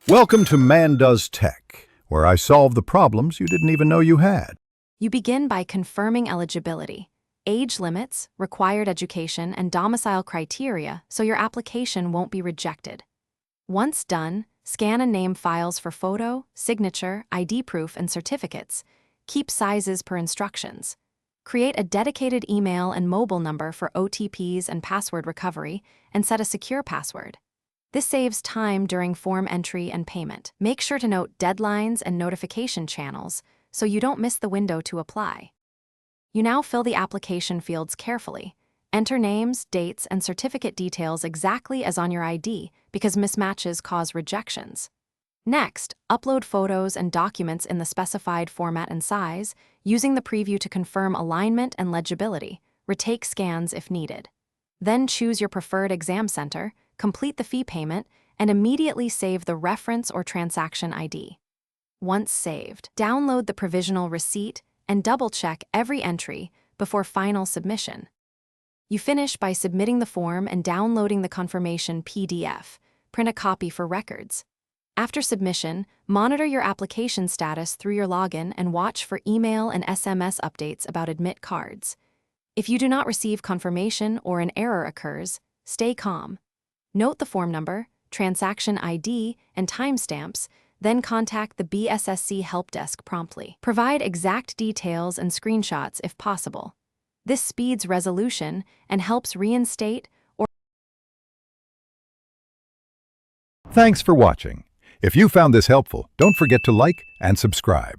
Welcome to Man Does Tech, where I solve the problems you didn't even know you had. You begin by confirming eligibility, age limits, required education, and domicile criteria so your application won't be rejected. Once done, scan and name files for photo, signature, ID proof, and certificates. Keep sizes per instructions. Create a dedicated email and mobile number for OTPs and password recovery, and set a secure password. This saves time during form entry and payment. Make sure to note deadlines and notification channels so you don't miss the window to apply. You now fill the application fields carefully. Enter names, dates, and certificate details exactly as on your ID because mismatches cause rejections. Next, upload photos and documents in the specified format and size, using the preview to confirm alignment and legibility. Retake scans if needed. Then choose your preferred exam center, complete the fee payment, and immediately save the reference or transaction ID. Once saved, download the provisional receipt and double-check every entry before final submission. You finish by submitting the form and downloading the confirmation PDF. Print a copy for records. After submission, monitor your application status through your login and watch for email and SMS updates about admit cards. If you do not receive confirmation or an error occurs, stay calm. Note the form number, transaction ID, and timestamps, then contact the Bssc help desk promptly. Provide exact details and screenshots if possible. This speeds resolution and helps reinstate or... Thanks for watching. If you found this helpful, don't forget to like and subscribe.